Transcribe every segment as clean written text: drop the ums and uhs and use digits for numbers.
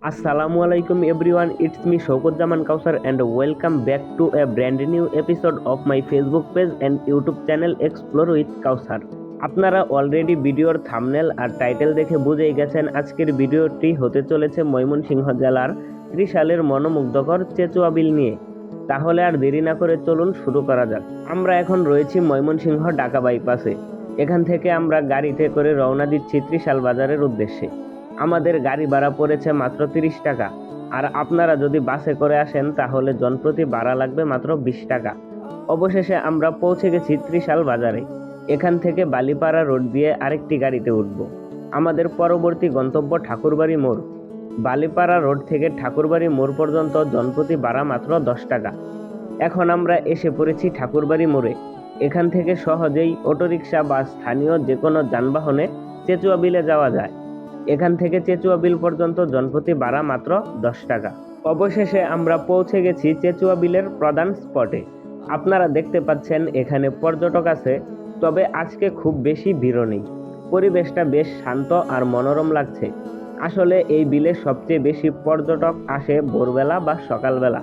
Assalamu alaikum everyone, it's me Shaukat Kausar and welcome back to a brand new episode of my Facebook page and YouTube channel Explore with Kausar. আপনারা already ভিডিওর thumbnail আর title দেখে বুঝেই গেছেন আজকের ভিডিওটি হতে চলেছে ময়মনসিংহ জেলার ত্রিশালের মনোমুগ্ধকর চেচুয়া বিল নিয়ে। তাহলে আর দেরি না করে চলুন শুরু করা যাক। আমরা এখন রয়েছি ময়মনসিংহ ঢাকা বাইপাসে। এখান থেকে আমরা গাড়িতে করে রওনা দিচ্ছি ত্রিশাল বাজারের উদ্দেশ্যে। আমাদের গাড়ি ভাড়া পড়েছে মাত্র 30 টাকা, আর আপনারা যদি বাসে করে আসেন তাহলে জনপ্রতি ভাড়া লাগবে মাত্র 20 টাকা। অবশেষে আমরা পৌঁছে গেছি ত্রিশাল বাজারে। এখান থেকে বালিপাড়া রোড দিয়ে আরেকটি গাড়িতে উঠব। আমাদের পরবর্তী গন্তব্য ঠাকুরবাড়ি মোড়। বালিপাড়া রোড থেকে ঠাকুরবাড়ি মোড় পর্যন্ত জনপ্রতি ভাড়া মাত্র 10 টাকা। এখন আমরা এসে পড়েছি ঠাকুরবাড়ি মোড়ে। এখান থেকে সহজেই অটোরিকশা বা স্থানীয় যে কোনো যানবাহনে চেচুয়া বিলে যাওয়া যায়। এখান থেকে চেচুয়া বিল পর্যন্ত জনপ্রতি ভাড়া মাত্র 10 টাকা। অবশেষে আমরা পৌঁছে গেছি চেচুয়া বিলের প্রধান স্পটে। আপনারা দেখতে পাচ্ছেন এখানে পর্যটক আছে, তবে আজকে খুব বেশি ভিড় নেই। পরিবেশটা বেশ শান্ত আর মনোরম লাগছে। আসলে এই বিলে সবচেয়ে বেশি পর্যটক আসে ভোরবেলা বা সকালবেলা,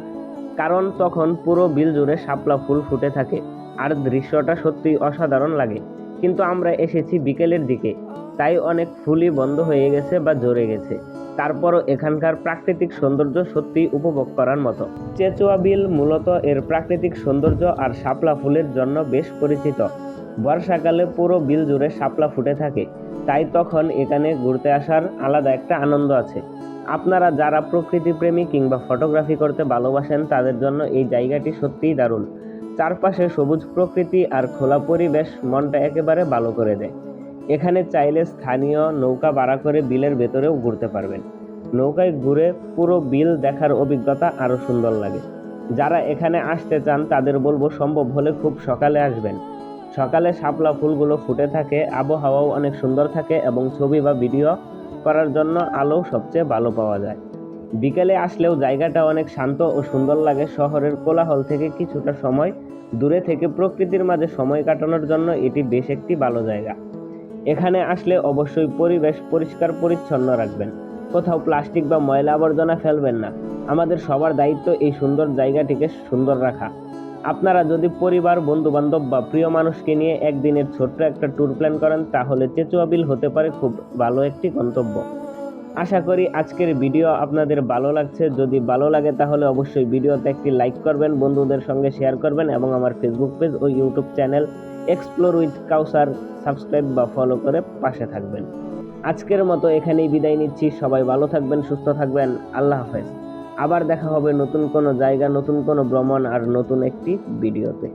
কারণ তখন পুরো বিল জুড়ে শাপলা ফুল ফুটে থাকে আর দৃশ্যটা সত্যি অসাধারণ লাগে। কিন্তু আমরা এসেছি বিকেলের দিকে, তাই অনেক ফুলই বন্ধ হয়ে গেছে বা ঝরে গেছে। তারপরও এখানকার প্রাকৃতিক সৌন্দর্য সত্যি উপভোগ করার মতো। চেচুয়া বিল মূলত এর প্রাকৃতিক সৌন্দর্য আর শাপলা ফুলের জন্য বেশ পরিচিত। বর্ষাকালে পুরো বিল জুড়ে শাপলা ফুটে থাকে, তাই তখন এখানে ঘুরতে আসার আলাদা একটা আনন্দ আছে। আপনারা যারা প্রকৃতিপ্রেমী কিংবা ফটোগ্রাফি করতে ভালোবাসেন তাদের জন্য এই জায়গাটি সত্যিই দারুণ। চারপাশে সবুজ প্রকৃতি আর খোলা পরিবেশ মনটা একেবারে ভালো করে দেয়। এখানে চাইলে স্থানীয় নৌকা ভাড়া করে বিলের ভেতরেও ঘুরতে পারবেন। নৌকায় ঘুরে পুরো বিল দেখার অভিজ্ঞতা আরও সুন্দর লাগে। যারা এখানে আসতে চান তাদের বলবো সম্ভব হলে খুব সকালে আসবেন। সকালে শাপলা ফুলগুলো ফুটে থাকে, আবহাওয়াও অনেক সুন্দর থাকে এবং ছবি বা ভিডিও করার জন্য আলো সবচেয়ে ভালো পাওয়া যায়। বিকেলে আসলেও জায়গাটা অনেক শান্ত ও সুন্দর লাগে। শহরের কোলাহল থেকে কিছুটা সময় দূরে থেকে প্রকৃতির মাঝে সময় কাটানোর জন্য এটি বেশ একটি ভালো জায়গা। এখানে আসলে অবশ্যই পরিবেশ পরিষ্কার পরিচ্ছন্ন রাখবেন। কোথাও প্লাস্টিক বা ময়লা আবর্জনা ফেলবেন না। আমাদের সবার দায়িত্ব এই সুন্দর জায়গাটিকে সুন্দর রাখা। আপনারা যদি পরিবার, বন্ধু বান্ধব বা প্রিয় মানুষকে নিয়ে একদিনের ছোট্ট একটা ট্যুর প্ল্যান করেন তাহলে চেচুয়া বিল হতে পারে খুব ভালো একটি গন্তব্য। আশা করি আজকের ভিডিও আপনাদের ভালো লাগছে। যদি ভালো লাগে তাহলে অবশ্যই ভিডিওতে একটি লাইক করবেন, বন্ধুদের সঙ্গে শেয়ার করবেন এবং আমার ফেসবুক পেজ ও YouTube channel explore with Kausar subscribe বা ফলো করে পাশে থাকবেন। আজকের মতো এখানেই বিদায় নিচ্ছি। সবাই ভালো থাকবেন, সুস্থ থাকবেন। আল্লাহ হাফেজ। আবার দেখা হবে নতুন কোনো জায়গা, নতুন কোনো ভ্রমণ আর নতুন একটি ভিডিওতে।